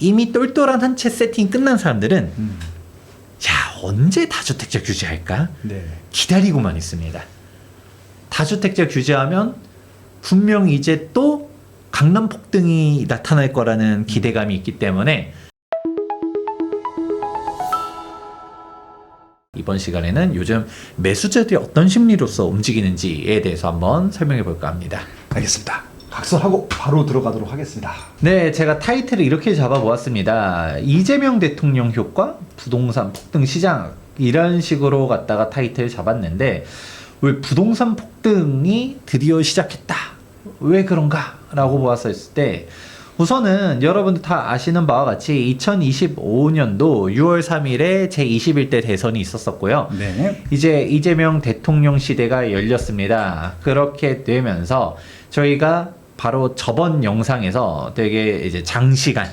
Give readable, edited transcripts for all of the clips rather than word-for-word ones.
이미 똘똘한 한 채 세팅 끝난 사람들은 야, 언제 다주택자 규제할까? 네. 기다리고만 있습니다. 다주택자 규제하면 분명 이제 또 강남 폭등이 나타날 거라는 기대감이 있기 때문에 이번 시간에는 요즘 매수자들이 어떤 심리로서 움직이는지에 대해서 한번 설명해 볼까 합니다. 알겠습니다. 각설하고 바로 들어가도록 하겠습니다. 네, 제가 타이틀을 이렇게 잡아보았습니다. 이재명 대통령 효과, 부동산 폭등 시장, 이런 식으로 갖다가 타이틀을 잡았는데 왜 부동산 폭등이 드디어 시작했다, 왜 그런가 라고 보았을 때, 우선은 여러분들 다 아시는 바와 같이 2025년도 6월 3일에 제21대 대선이 있었었고요. 네. 이제 이재명 대통령 시대가 열렸습니다. 그렇게 되면서 저희가 바로 저번 영상에서 되게 이제 장시간,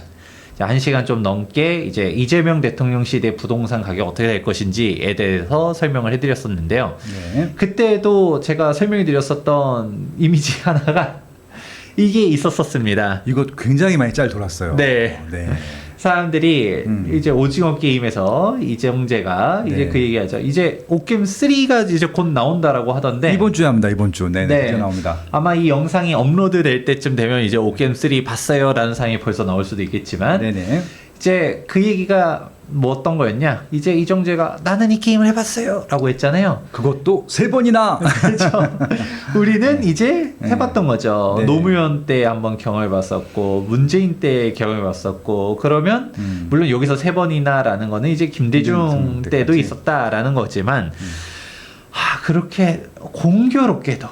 1시간 좀 넘게 이제 이재명 대통령 시대 부동산 가격 어떻게 될 것인지에 대해서 설명을 해드렸었는데요. 네. 그때도 제가 설명해 드렸었던 이미지 하나가 이게 있었습니다. 이거 굉장히 많이 짤 돌았어요. 네. 네. 사람들이 이제 오징어 게임에서 이정재가 이제 네. 그 얘기하죠. 이제 옥게임 3가 이제 곧 나온다라고 하던데 이번 주에 합니다. 이번 주. 네. 네. 네. 나옵니다. 아마 이 영상이 업로드 될 때쯤 되면 이제 옥게임 3 봤어요 라는 사람이 벌써 나올 수도 있겠지만 네네. 이제 그 얘기가 뭐 어떤 거였냐, 이제 이정재가 나는 이 게임을 해봤어요 라고 했잖아요. 그것도 3번이나. 그렇죠. 우리는 이제 해봤던 거죠. 네. 노무현 때 한번 경험해봤었고 문재인 때 경험해봤었고, 그러면 물론 여기서 3번이나 라는 거는 이제 김대중 때도 때까지. 있었다라는 거지만 그렇게 공교롭게도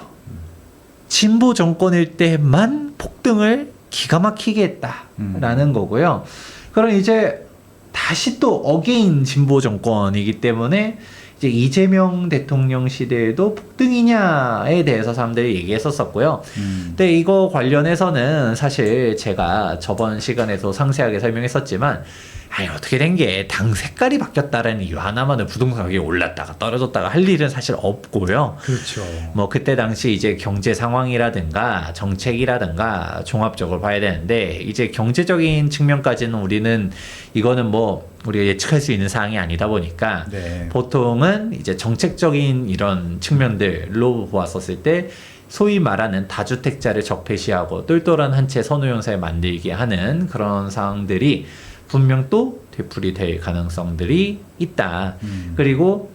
진보 정권일 때만 폭등을 기가 막히게 했다라는 거고요. 그럼 이제 다시 또 어게인 진보 정권이기 때문에 이제 이재명 대통령 시대에도 폭등이냐에 대해서 사람들이 얘기했었었고요. 근데 이거 관련해서는 사실 제가 저번 시간에도 상세하게 설명했었지만, 아니 어떻게 된 게 당 색깔이 바뀌었다라는 이유 하나만으로 부동산 가격이 올랐다가 떨어졌다가 할 일은 사실 없고요. 그렇죠. 뭐 그때 당시 이제 경제 상황이라든가 정책이라든가 종합적으로 봐야 되는데, 이제 경제적인 측면까지는 우리는 이거는 뭐 우리가 예측할 수 있는 사항이 아니다 보니까 네. 보통은 이제 정책적인 이런 측면들로 보았었을 때 소위 말하는 다주택자를 적폐시하고 똘똘한 한 채 선호용사에 만들게 하는 그런 상황들이 분명 또 되풀이될 가능성들이 있다. 그리고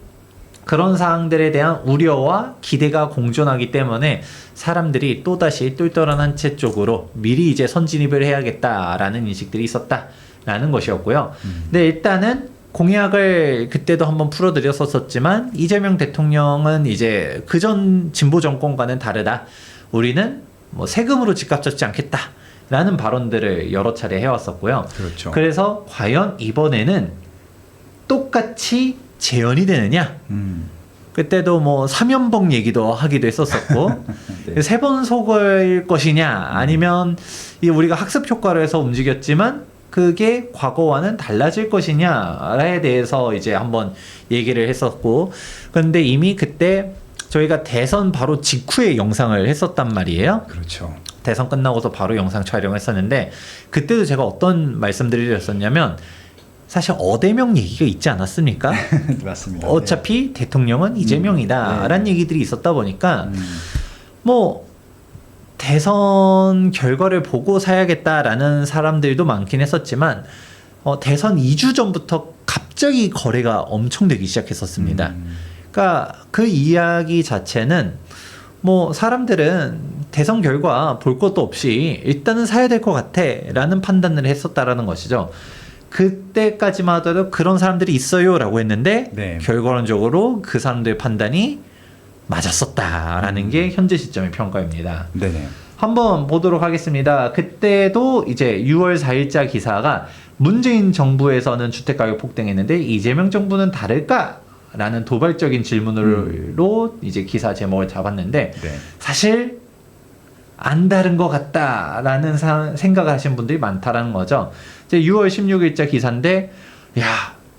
그런 사항들에 대한 우려와 기대가 공존하기 때문에 사람들이 또다시 똘똘한 한 채 쪽으로 미리 이제 선진입을 해야겠다라는 인식들이 있었다라는 것이었고요. 근데 일단은 공약을 그때도 한번 풀어드렸었지만, 이재명 대통령은 이제 그전 진보 정권과는 다르다. 우리는 뭐 세금으로 집값 잡지 않겠다 라는 발언들을 여러 차례 해왔었고요. 그렇죠. 그래서 과연 이번에는 똑같이 재현이 되느냐? 그때도 뭐 사면봉 얘기도 하기도 했었었고 네. 3번 속을 것이냐, 아니면 이 우리가 학습 효과로 해서 움직였지만 그게 과거와는 달라질 것이냐에 대해서 이제 한번 얘기를 했었고, 근데 이미 그때 저희가 대선 바로 직후에 영상을 했었단 말이에요. 그렇죠. 대선 끝나고서 바로 영상 촬영을 했었는데, 그때도 제가 어떤 말씀드리려 했었냐면, 사실 어대명 얘기가 있지 않았습니까? 맞습니다. 어차피 대통령은 이재명이다 라는 얘기들이 있었다 보니까 뭐 대선 결과를 보고 사야겠다라는 사람들도 많긴 했었지만, 대선 2주 전부터 갑자기 거래가 엄청 되기 시작했었습니다. 그러니까 그 이야기 자체는 뭐 사람들은 대선 결과 볼 것도 없이 일단은 사야 될 것 같아 라는 판단을 했었다라는 것이죠. 그때까지만 하더라도 그런 사람들이 있어요 라고 했는데, 네. 결과론적으로 그 사람들의 판단이 맞았었다라는 게 현재 시점의 평가입니다. 네네. 한번 보도록 하겠습니다. 그때도 이제 6월 4일자 기사가 문재인 정부에서는 주택가격 폭등했는데 이재명 정부는 다를까? 라는 도발적인 질문으로 이제 기사 제목을 잡았는데, 네. 사실 안 다른 것 같다라는 생각을 하신 분들이 많다라는 거죠. 이제 6월 16일자 기사인데, 야,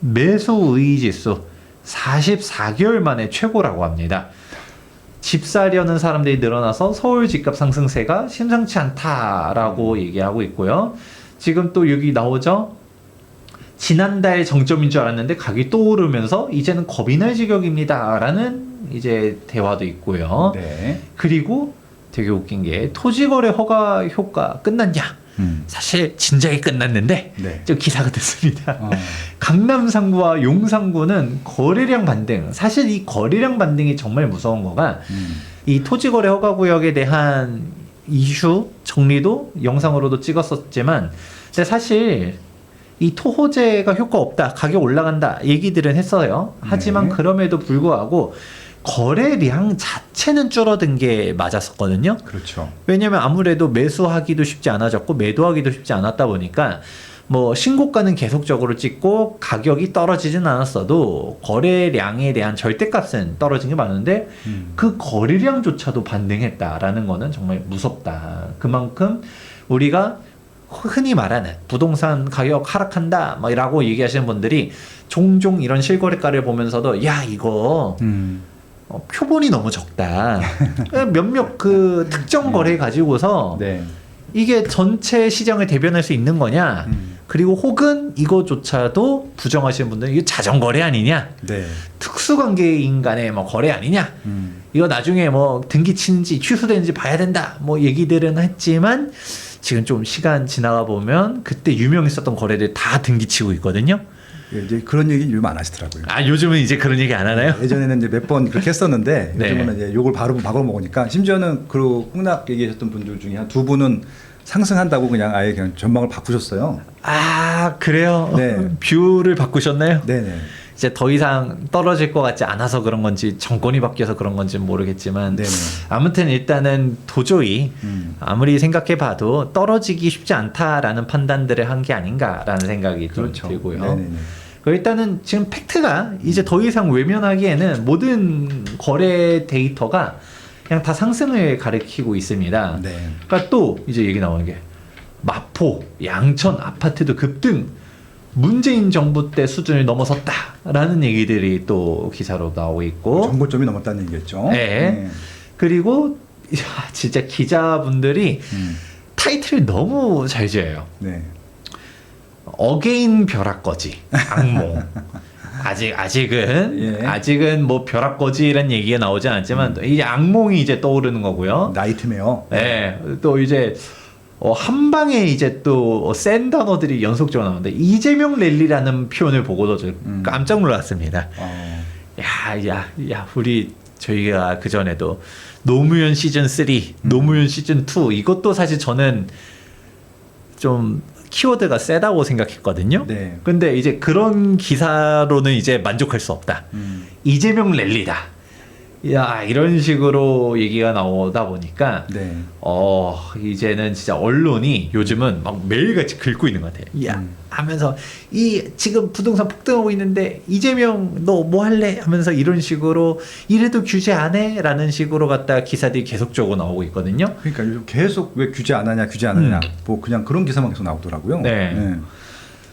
매수 의지수 44개월 만에 최고라고 합니다. 집 사려는 사람들이 늘어나서 서울 집값 상승세가 심상치 않다라고 얘기하고 있고요. 지금 또 여기 나오죠. 지난달 정점인 줄 알았는데 가격이 또 오르면서 이제는 겁이 날 지경입니다라는 이제 대화도 있고요. 네. 그리고 되게 웃긴 게 토지거래 허가 효과 끝났냐? 사실 진작에 끝났는데 네. 좀 기사가 됐습니다. 어. 강남 상구와 용상구는 거래량 반등. 사실 이 거래량 반등이 정말 무서운 거가 이 토지거래 허가구역에 대한 이슈 정리도 영상으로도 찍었었지만, 근데 사실 이 토호제가 효과 없다, 가격 올라간다 얘기들은 했어요. 하지만 네. 그럼에도 불구하고 거래량 자체는 줄어든 게 맞았었거든요. 그렇죠. 왜냐면 아무래도 매수하기도 쉽지 않아졌고 매도하기도 쉽지 않았다 보니까 뭐 신고가는 계속적으로 찍고 가격이 떨어지진 않았어도 거래량에 대한 절대값은 떨어진 게 많은데 그 거래량조차도 반등했다라는 거는 정말 무섭다. 그만큼 우리가 흔히 말하는 부동산 가격 하락한다 막 이라고 얘기하시는 분들이 종종 이런 실거래가를 보면서도 야 이거 표본이 너무 적다. 몇몇 그 특정 거래 가지고서 네. 이게 전체 시장을 대변할 수 있는 거냐? 그리고 혹은 이거조차도 부정하시는 분들은 이거 자전거래 아니냐? 네. 특수관계인 간의 뭐 거래 아니냐? 이거 나중에 뭐 등기 치는지 취소되는지 봐야 된다. 뭐 얘기들은 했지만 지금 좀 시간 지나가 보면 그때 유명했었던 거래들 다 등기 치고 있거든요. 이제 그런 얘기 요즘 안 하시더라고요. 아 요즘은 이제 그런 얘기 안 하나요? 예전에는 이제 몇 번 그렇게 했었는데 네. 요즘은 이제 욕을 바로 먹으니까 심지어는 그 폭락 얘기하셨던 분들 중에 한 두 분은 상승한다고 그냥 아예 그냥 전망을 바꾸셨어요. 아 그래요? 네. 뷰를 바꾸셨나요? 네네. 이제 더 이상 떨어질 것 같지 않아서 그런 건지 정권이 바뀌어서 그런 건지 모르겠지만 네네. 아무튼 일단은 도저히 아무리 생각해봐도 떨어지기 쉽지 않다라는 판단들을 한 게 아닌가라는 생각이 그렇죠. 좀 들고요. 네네네. 일단은 지금 팩트가 이제 더 이상 외면하기에는 모든 거래 데이터가 그냥 다 상승을 가리키고 있습니다. 네. 그러니까 또 이제 얘기 나오는 게 마포, 양천 아파트도 급등. 문재인 정부 때 수준을 넘어섰다라는 얘기들이 또 기사로 나오고 있고. 정고점이 넘었다는 얘기겠죠. 네. 그리고 진짜 기자분들이 타이틀을 너무 잘 지어요. 네. 어게인 벼락거지 악몽. 아직은 예. 아직은 뭐 벼락거지라는 얘기가 나오지 않았지만 이제 악몽이 이제 떠오르는 거고요. 나이트메어. 네. 또 이제 한 방에 이제 또 센 단어들이 연속적으로 나오는데 이재명 랠리라는 표현을 보고도 저 깜짝 놀랐습니다. 야, 우리 저희가 그 전에도 노무현 시즌 3, 노무현 시즌 2 이것도 사실 저는 좀 키워드가 세다고 생각했거든요. 네. 근데 이제 그런 기사로는 이제 만족할 수 없다. 이재명 랠리다. 야, 이런 식으로 얘기가 나오다 보니까 네. 이제는 진짜 언론이 요즘은 막 매일같이 긁고 있는 것 같아요. 야, 하면서 이 지금 부동산 폭등하고 있는데 이재명 너 뭐 할래? 하면서 이런 식으로 이래도 규제 안 해? 라는 식으로 갖다 기사들이 계속적으로 나오고 있거든요. 그러니까 요즘 계속 왜 규제 안 하냐, 규제 안 하냐, 뭐 그냥 그런 기사만 계속 나오더라고요. 네.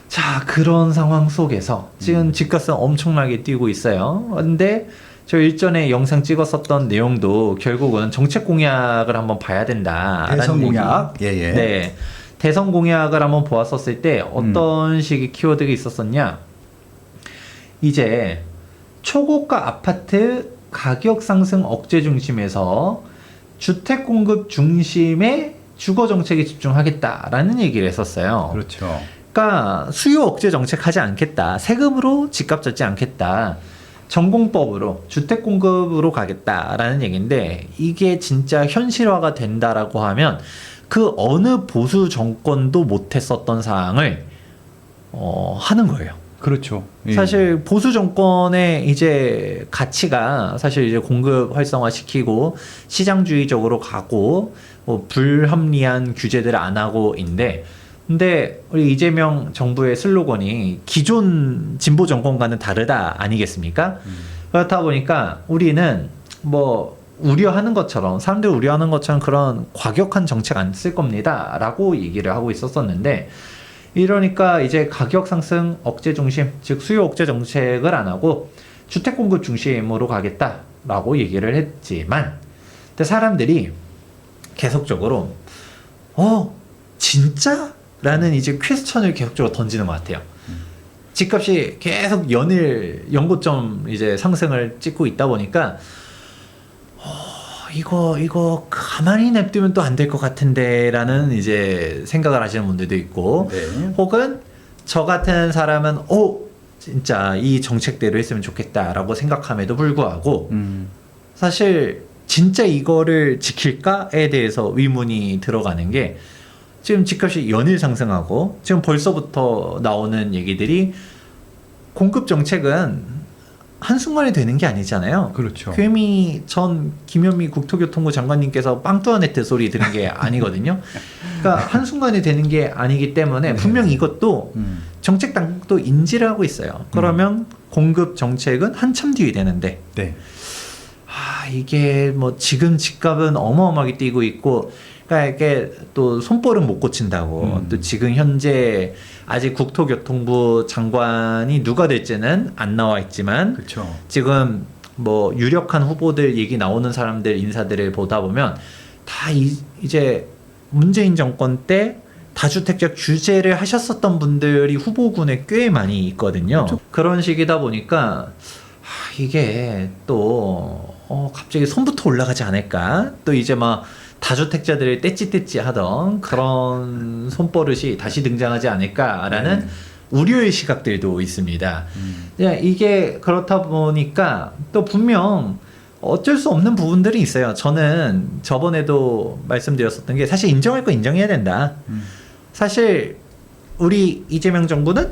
자, 그런 상황 속에서 지금 집값은 엄청나게 뛰고 있어요. 근데 저 일전에 영상 찍었었던 내용도 결국은 정책 공약을 한번 봐야 된다. 대선 공약. 예예. 네. 대선 공약을 한번 보았었을 때 어떤 식의 키워드가 있었었냐? 이제 초고가 아파트 가격 상승 억제 중심에서 주택 공급 중심의 주거 정책에 집중하겠다라는 얘기를 했었어요. 그렇죠. 그러니까 수요 억제 정책 하지 않겠다. 세금으로 집값 잡지 않겠다. 전공법으로 주택 공급으로 가겠다라는 얘기인데 이게 진짜 현실화가 된다라고 하면 그 어느 보수 정권도 못했었던 사항을 하는 거예요. 그렇죠. 예. 사실 보수 정권의 이제 가치가 사실 이제 공급 활성화 시키고 시장주의적으로 가고 뭐 불합리한 규제들을 안 하고인데 근데 우리 이재명 정부의 슬로건이 기존 진보 정권과는 다르다 아니겠습니까? 그렇다 보니까 우리는 뭐 우려하는 것처럼 사람들이 우려하는 것처럼 그런 과격한 정책 안 쓸 겁니다 라고 얘기를 하고 있었었는데 이러니까 이제 가격 상승 억제 중심 즉 수요 억제 정책을 안 하고 주택 공급 중심으로 가겠다라고 얘기를 했지만 근데 사람들이 계속적으로 진짜? 라는 이제 퀘스천을 계속적으로 던지는 것 같아요. 집값이 계속 연일 연고점 이제 상승을 찍고 있다 보니까 이거 가만히 냅두면 또 안 될 것 같은데라는 이제 생각을 하시는 분들도 있고, 네. 혹은 저 같은 사람은 진짜 이 정책대로 했으면 좋겠다라고 생각함에도 불구하고 사실 진짜 이거를 지킬까에 대해서 의문이 들어가는 게, 지금 집값이 연일 상승하고 지금 벌써부터 나오는 얘기들이 공급 정책은 한순간에 되는 게 아니잖아요. 그렇죠. 괜히 전 김현미 국토교통부 장관님께서 빵뚜아네트 소리 들은 게 아니거든요. 그러니까 한순간에 되는 게 아니기 때문에 분명 이것도 정책 당국도 인지를 하고 있어요. 그러면 공급 정책은 한참 뒤에 되는데, 네. 이게 뭐 지금 집값은 어마어마하게 뛰고 있고, 그러니까 이게 또 손볼은 못 고친다고, 또 지금 현재 아직 국토교통부 장관이 누가 될지는 안 나와 있지만, 그렇죠. 지금 뭐 유력한 후보들 얘기 나오는 사람들 인사들을 보다 보면 다 이제 문재인 정권 때 다주택자 규제를 하셨었던 분들이 후보군에 꽤 많이 있거든요. 그렇죠. 그런 식이다 보니까 이게 또 갑자기 손부터 올라가지 않을까? 또 이제 막 다주택자들을 떼찌떼찌 하던 그런 손버릇이 다시 등장하지 않을까라는 우려의 시각들도 있습니다. 이게 그렇다 보니까 또 분명 어쩔 수 없는 부분들이 있어요. 저는 저번에도 말씀드렸었던 게, 사실 인정할 거 인정해야 된다. 사실 우리 이재명 정부는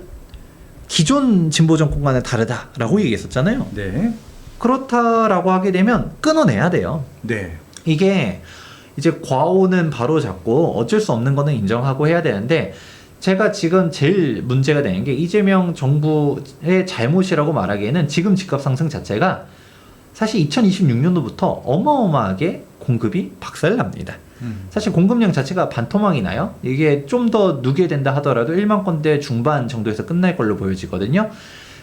기존 진보 정권과는 다르다라고 얘기했었잖아요. 네. 그렇다라고 하게 되면 끊어내야 돼요. 네. 이게 이제 과오는 바로 잡고 어쩔 수 없는 거는 인정하고 해야 되는데, 제가 지금 제일 문제가 되는 게, 이재명 정부의 잘못이라고 말하기에는 지금 집값 상승 자체가 사실 2026년도부터 어마어마하게 공급이 박살납니다. 사실 공급량 자체가 반토막이 나요. 이게 좀 더 누게 된다 하더라도 1만 건대 중반 정도에서 끝날 걸로 보여지거든요.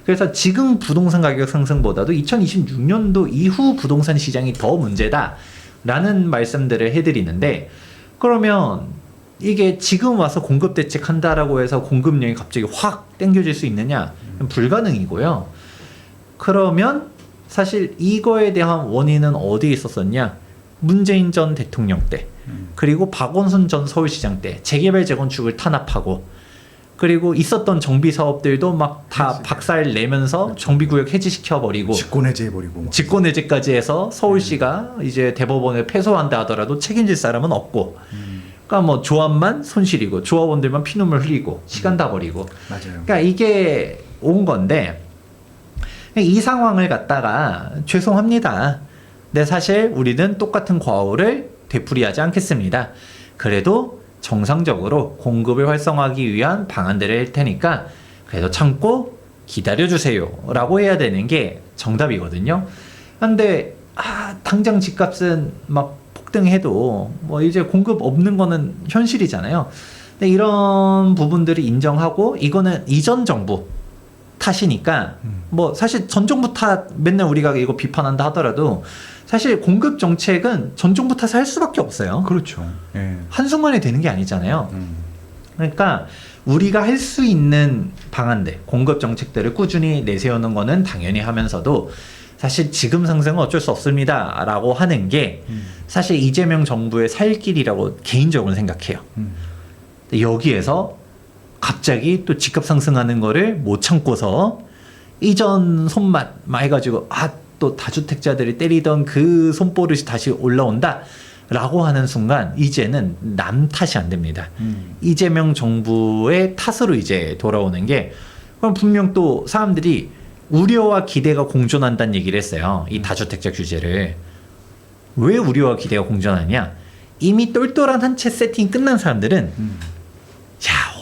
그래서 지금 부동산 가격 상승보다도 2026년도 이후 부동산 시장이 더 문제다라는 말씀들을 해드리는데, 그러면 이게 지금 와서 공급 대책한다라고 해서 공급량이 갑자기 확 땡겨질 수 있느냐? 불가능이고요. 그러면 사실 이거에 대한 원인은 어디에 있었었냐? 문재인 전 대통령 때, 그리고 박원순 전 서울시장 때 재개발 재건축을 탄압하고, 그리고 있었던 정비 사업들도 막 다 박살 내면서 그렇죠. 정비구역 해지시켜버리고 직권해제해버리고. 직권해제까지 해서 서울시가 이제 대법원에 패소한다 하더라도 책임질 사람은 없고, 그러니까 뭐 조합만 손실이고 조합원들만 피눈물 흘리고 시간 다 버리고. 맞아요. 그러니까 이게 온 건데, 이 상황을 갖다가 죄송합니다. 근데 사실 우리는 똑같은 과오를 되풀이하지 않겠습니다. 그래도 정상적으로 공급을 활성화하기 위한 방안들을 할 테니까 그래도 참고 기다려주세요 라고 해야 되는 게 정답이거든요. 근데 당장 집값은 막 폭등해도 뭐 이제 공급 없는 거는 현실이잖아요. 근데 이런 부분들을 인정하고, 이거는 이전 정부 탓이니까 뭐 사실 전 정부 탓 맨날 우리가 이거 비판한다 하더라도 사실 공급 정책은 전 정부 탓을 할 수밖에 없어요. 그렇죠. 예. 한순간에 되는 게 아니잖아요. 그러니까 우리가 할 수 있는 방안들, 공급 정책들을 꾸준히 내세우는 거는 당연히 하면서도, 사실 지금 상승은 어쩔 수 없습니다 라고 하는 게 사실 이재명 정부의 살 길이라고 개인적으로 생각해요. 여기에서 갑자기 또 집값 상승하는 거를 못 참고서 이전 손맛 막 해가지고 또 다주택자들이 때리던 그 손버릇이 다시 올라온다 라고 하는 순간 이제는 남 탓이 안 됩니다. 이재명 정부의 탓으로 이제 돌아오는 게, 그럼 분명 또 사람들이 우려와 기대가 공존한다는 얘기를 했어요. 이 다주택자 규제를. 왜 우려와 기대가 공존하냐? 이미 똘똘한 한 채 세팅 끝난 사람들은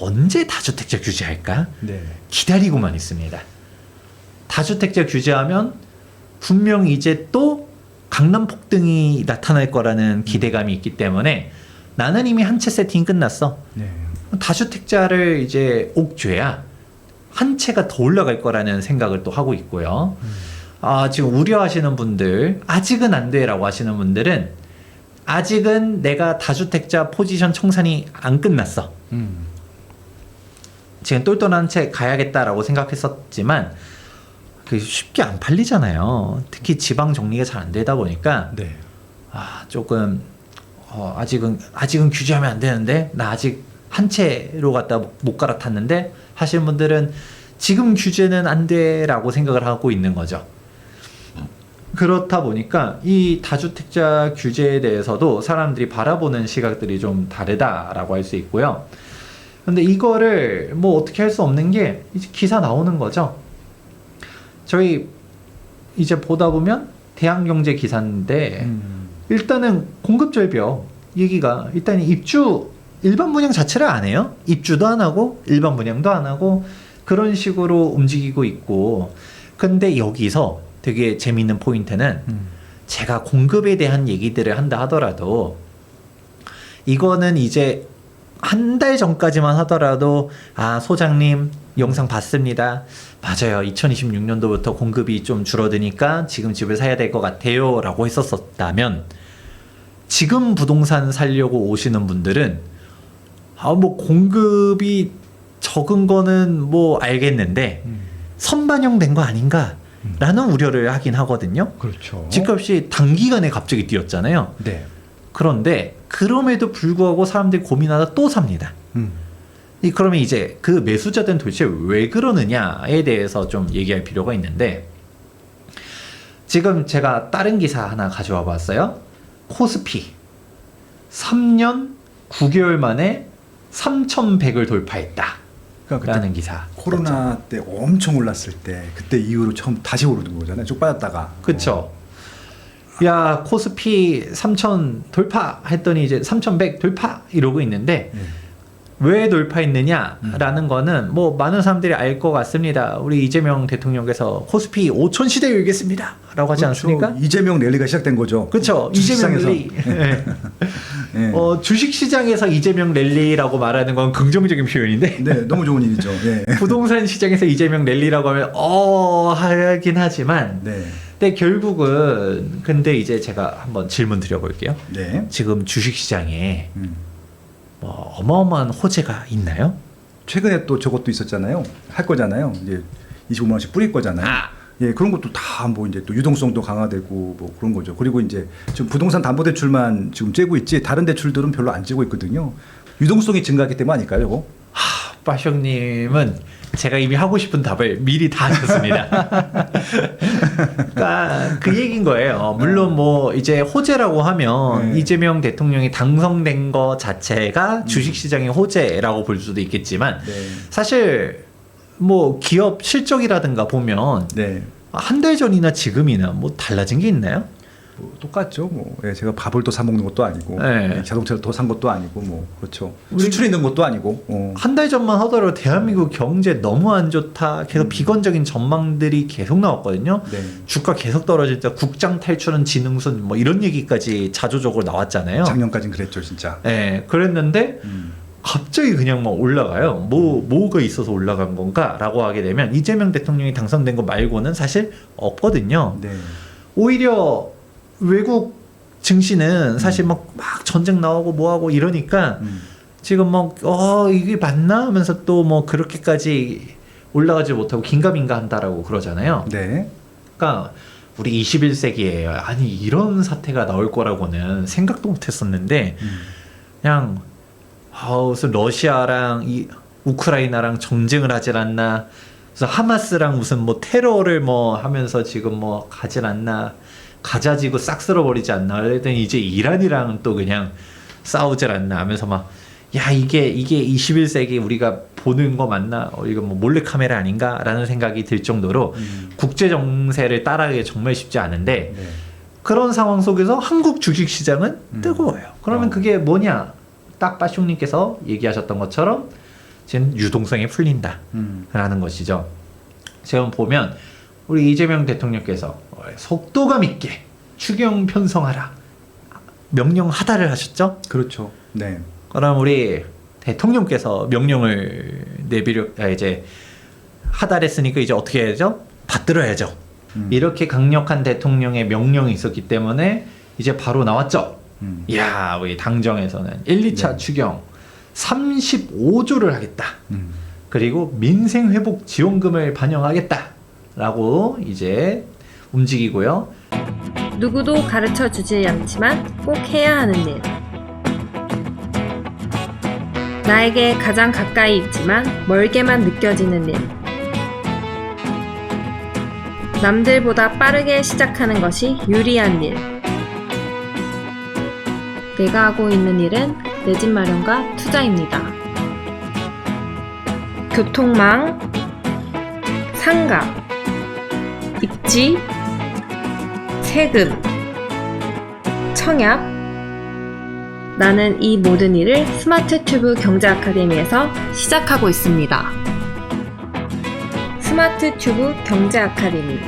언제 다주택자 규제할까? 네. 기다리고만 있습니다. 다주택자 규제하면 분명 이제 또 강남 폭등이 나타날 거라는 기대감이 있기 때문에 나는 이미 한 채 세팅 끝났어. 네. 다주택자를 이제 옥죄야 한 채가 더 올라갈 거라는 생각을 또 하고 있고요. 지금 우려하시는 분들, 아직은 안 돼라고 하시는 분들은 아직은 내가 다주택자 포지션 청산이 안 끝났어. 지금 똘똘한 채 가야겠다라고 생각했었지만 그게 쉽게 안 팔리잖아요. 특히 지방 정리가 잘 안 되다 보니까 네. 조금 아직은 규제하면 안 되는데 나 아직 한 채로 갖다 못 갈아탔는데 하시는 분들은 지금 규제는 안 돼라고 생각을 하고 있는 거죠. 그렇다 보니까 이 다주택자 규제에 대해서도 사람들이 바라보는 시각들이 좀 다르다라고 할 수 있고요. 근데 이거를 뭐 어떻게 할 수 없는 게 이제 기사 나오는 거죠. 저희 이제 보다 보면 대한경제 기사인데 일단은 공급절벽 얘기가 일단 입주 일반 분양 자체를 안 해요. 입주도 안 하고 일반 분양도 안 하고 그런 식으로 움직이고 있고. 근데 여기서 되게 재미있는 포인트는 제가 공급에 대한 얘기들을 한다 하더라도 이거는 이제 한 달 전까지만 하더라도 소장님 영상 봤습니다. 맞아요. 2026년도부터 공급이 좀 줄어드니까 지금 집을 사야 될 것 같아요 라고 했었다면 지금 부동산 살려고 오시는 분들은 뭐 공급이 적은 거는 뭐 알겠는데 선반영된 거 아닌가 라는 우려를 하긴 하거든요. 그렇죠. 집값이 단기간에 갑자기 뛰었잖아요. 네. 그런데 그럼에도 불구하고 사람들이 고민하다 또 삽니다. 그러면 이제 그 매수자들은 도대체 왜 그러느냐에 대해서 좀 얘기할 필요가 있는데 지금 제가 다른 기사 하나 가져와 봤어요. 코스피 3년 9개월 만에 3,100을 돌파했다. 그러니까 라는 기사. 코로나 때 엄청 올랐을 때 그때 이후로 처음 다시 오르는 거잖아요. 쭉 빠졌다가. 그쵸. 야 코스피 3,000 돌파 했더니 이제 3,100 돌파 이러고 있는데 왜 돌파했느냐라는 거는 뭐 많은 사람들이 알 것 같습니다. 우리 이재명 대통령께서 코스피 5천 시대에 열겠습니다 라고 하지 그렇죠. 않습니까? 이재명 랠리가 시작된 거죠. 그렇죠. 이재명 주식시장에서. 랠리. 네. 주식시장에서 이재명 랠리라고 말하는 건 긍정적인 표현인데 네, 너무 좋은 일이죠. 네. 부동산 시장에서 이재명 랠리라고 하면 하긴 하지만 네. 근데 결국은 근데 이제 제가 한번 질문 드려볼게요. 네. 지금 주식시장에 뭐 어마어마한 호재가 있나요? 최근에 또 저것도 있었잖아요. 할 거잖아요. 이제 25만 원씩 뿌릴 거잖아요. 예, 그런 것도 다 뭐 이제 또 유동성도 강화되고 뭐 그런 거죠. 그리고 이제 지금 부동산 담보 대출만 지금 째고 있지 다른 대출들은 별로 안 째고 있거든요. 유동성이 증가하기 때문 아닐까요, 이거? 빠숑님은 제가 이미 하고 싶은 답을 미리 다 하셨습니다. 그러니까 그 얘기인 거예요. 물론 뭐 이제 호재라고 하면 네. 이재명 대통령이 당선된 거 자체가 주식시장의 호재라고 볼 수도 있겠지만 네. 사실 뭐 기업 실적이라든가 보면 네. 한 달 전이나 지금이나 뭐 달라진 게 있나요? 뭐 똑같죠. 뭐 예, 제가 밥을 또 사 먹는 것도 아니고 네. 예, 자동차를 더 산 것도 아니고 뭐 그렇죠. 우리- 수출이 있는 것도 아니고. 한 달 전만 하더라도 대한민국 경제 너무 안 좋다. 계속 비관적인 전망들이 계속 나왔거든요. 네. 주가 계속 떨어진다. 국장 탈출은 지능순 뭐 이런 얘기까지 자조적으로 나왔잖아요. 작년까지는 그랬죠, 진짜. 네, 그랬는데 갑자기 그냥 막 올라가요. 뭐가 있어서 올라간 건가라고 하게 되면 이재명 대통령이 당선된 거 말고는 사실 없거든요. 네. 오히려 외국 증시는 사실 막 전쟁 나오고 뭐하고 이러니까 지금 이게 맞나 하면서 또 뭐 그렇게까지 올라가지 못하고 긴가민가 한다라고 그러잖아요. 네. 그러니까 우리 21세기에 아니 이런 사태가 나올 거라고는 생각도 못했었는데 그냥 무슨 러시아랑 이 우크라이나랑 전쟁을 하질 않나, 그래서 하마스랑 무슨 뭐 테러를 뭐 하면서 지금 뭐 가질 않나, 가자지구 싹 쓸어버리지 않나, 그랬더니 이제 이란이랑 또 그냥 싸우질 않나 하면서 막 야 이게 21세기 우리가 보는 거 맞나? 이거 뭐 몰래카메라 아닌가라는 생각이 들 정도로 국제 정세를 따라가기 정말 쉽지 않은데 네. 그런 상황 속에서 한국 주식시장은 뜨거워요. 그러면 그게 뭐냐? 딱 빠숑님께서 얘기하셨던 것처럼 지금 유동성이 풀린다라는 것이죠. 지금 보면 우리 이재명 대통령께서 속도감 있게 추경 편성하라 명령하다를 하셨죠. 그렇죠. 네. 그럼 우리 대통령께서 명령을 이제 하달했으니까 이제 어떻게 해야죠? 받들어야죠. 이렇게 강력한 대통령의 명령이 있었기 때문에 이제 바로 나왔죠. 이야, 우리 당정에서는 1, 2차 네. 추경 35조를 하겠다. 그리고 민생회복 지원금을 반영하겠다라고 이제 움직이고요. 누구도 가르쳐 주지 않지만 꼭 해야 하는 일. 나에게 가장 가까이 있지만 멀게만 느껴지는 일. 남들보다 빠르게 시작하는 것이 유리한 일. 내가 하고 있는 일은 내 집 마련과 투자입니다. 교통망, 상가, 입지, 세금, 청약. 나는 이 모든 일을 스마트 튜브 경제 아카데미에서 시작하고 있습니다. 스마트 튜브 경제 아카데미.